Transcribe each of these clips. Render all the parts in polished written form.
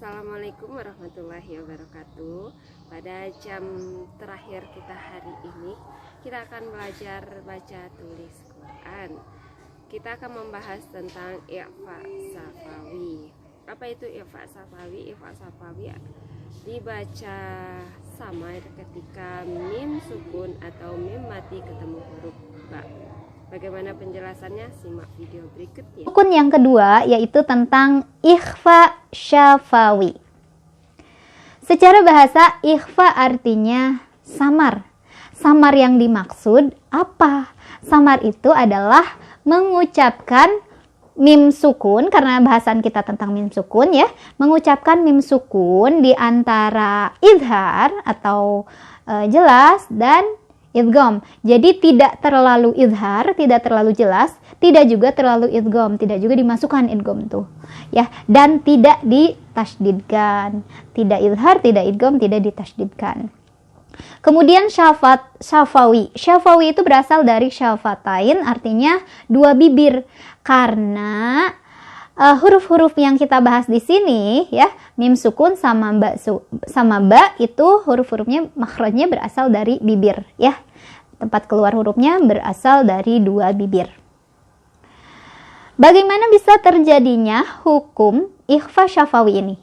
Assalamualaikum warahmatullahi wabarakatuh. Pada jam terakhir kita hari ini, kita akan belajar baca tulis Quran. Kita akan membahas tentang ikhfa shafawi. Apa itu ikhfa shafawi? Ikhfa shafawi dibaca sama ketika mim sukun atau mim mati ketemu huruf ba. Bagaimana penjelasannya? Simak video berikutnya. Rukun yang kedua yaitu tentang ikhfa syafawi. Secara bahasa, ikhfa artinya samar. Samar yang dimaksud apa? Samar itu adalah mengucapkan mim sukun, karena bahasan kita tentang mim sukun ya. Mengucapkan mim sukun di antara idhar atau jelas dan idgham. Jadi tidak terlalu idhar, tidak terlalu jelas, tidak juga terlalu idgham, tidak juga dimasukkan idgham tuh. Ya, dan tidak ditasydidkan. Tidak idhar, tidak idgham, tidak ditasydidkan. Kemudian syafawi. Syafawi itu berasal dari syafatain, artinya dua bibir. Karena huruf-huruf yang kita bahas di sini ya, mim sukun sama ba itu huruf-hurufnya makhrajnya berasal dari bibir ya. Tempat keluar hurufnya berasal dari dua bibir. Bagaimana bisa terjadinya hukum ikhfa syafawi ini?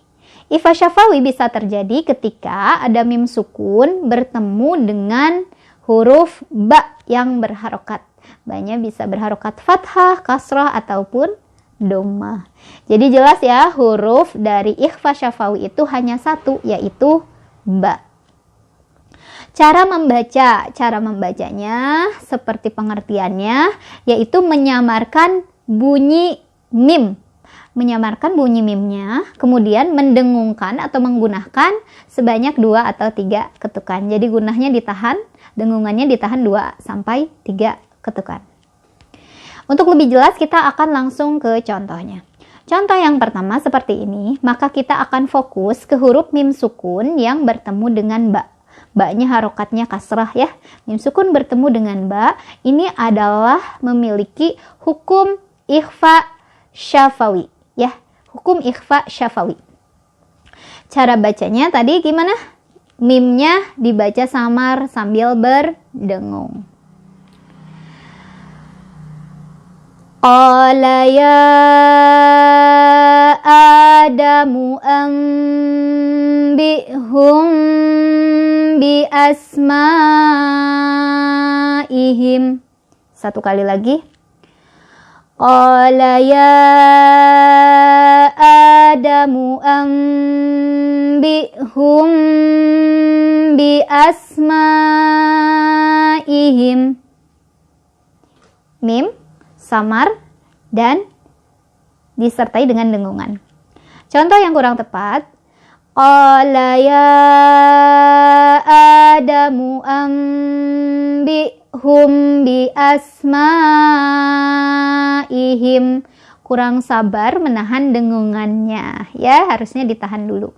Ikhfa syafawi bisa terjadi ketika ada mim sukun bertemu dengan huruf ba yang berharokat. Ba-nya bisa berharokat fathah, kasrah ataupun dhammah. Jadi jelas ya, huruf dari ikhfa syafawi itu hanya satu, yaitu ba. Cara membacanya seperti pengertiannya, yaitu menyamarkan bunyi mim. Menyamarkan bunyi mimnya, kemudian mendengungkan atau menggunahkan sebanyak 2 atau 3 ketukan. Jadi gunahnya ditahan, dengungannya ditahan 2 sampai 3 ketukan. Untuk lebih jelas kita akan langsung ke contohnya. Contoh yang pertama seperti ini, maka kita akan fokus ke huruf mim sukun yang bertemu dengan ba. Ba-nya harokatnya kasrah ya. Mim sukun bertemu dengan ba, ini adalah memiliki hukum ikhfa syafawi ya. Hukum ikhfa syafawi. Cara bacanya tadi gimana? Mimnya dibaca samar sambil berdengung. Qala ya Adamu anbi'hum bi asma'ihim. Satu kali lagi. Qala ya Adamu anbi'hum bi asma'ihim. Mim samar dan disertai dengan dengungan. Contoh yang kurang tepat, qala ya Adamu anbi'hum bi asma'ihim. Kurang sabar menahan dengungannya ya, harusnya ditahan dulu.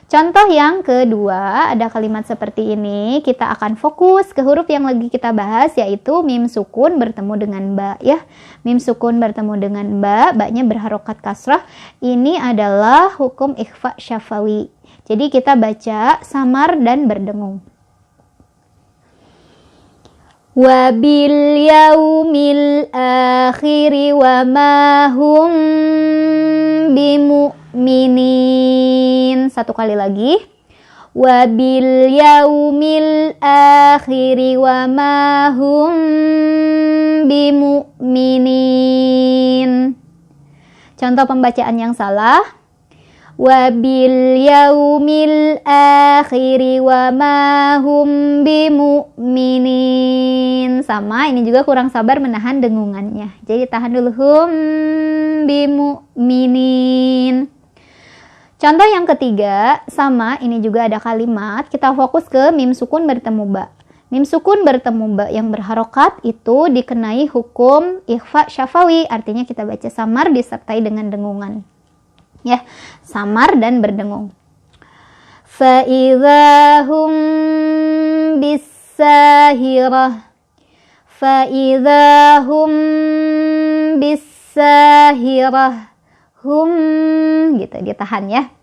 Contoh yang kedua, ada kalimat seperti ini. Kita akan fokus ke huruf yang lagi kita bahas, yaitu mim sukun bertemu dengan ba ya. Mim sukun bertemu dengan ba, ba-nya berharokat kasrah. Ini adalah hukum ikhfa syafawi. Jadi kita baca samar dan berdengung. Wa bil yaumil akhiri wa ma hum bimu'minin. Satu kali lagi. Wa bil yaumil akhiri wa ma hum bimu'minin. Contoh pembacaan yang salah. Wa bil yaumil akhiri wa ma hum bimu'minin. Sama, ini juga kurang sabar menahan dengungannya. Jadi tahan dulu, hum bimu'minin. Contoh yang ketiga, sama, ini juga ada kalimat. Kita fokus ke mim sukun bertemu ba. Mim sukun bertemu ba yang berharokat itu dikenai hukum ikhfa syafawi. Artinya kita baca samar disertai dengan dengungan. Ya, samar dan berdengung. Fa'idhahum bisahirah. Fa'idhahum bisahirah. Hum gitu, ditahan ya.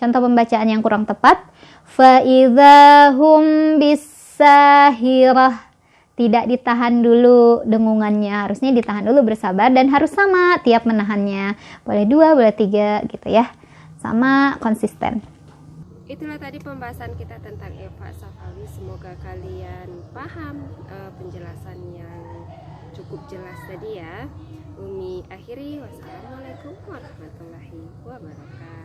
Contoh pembacaan yang kurang tepat, fa'idzahum bisahirah. Tidak ditahan dulu dengungannya, harusnya ditahan dulu, bersabar, dan harus sama tiap menahannya. Boleh 2, boleh 3 gitu ya. Sama, konsisten. Itulah tadi pembahasan kita tentang ikhfa syafawi. Semoga kalian paham penjelasan yang cukup jelas tadi ya. Umi akhiri, wassalamualaikum warahmatullahi wabarakatuh.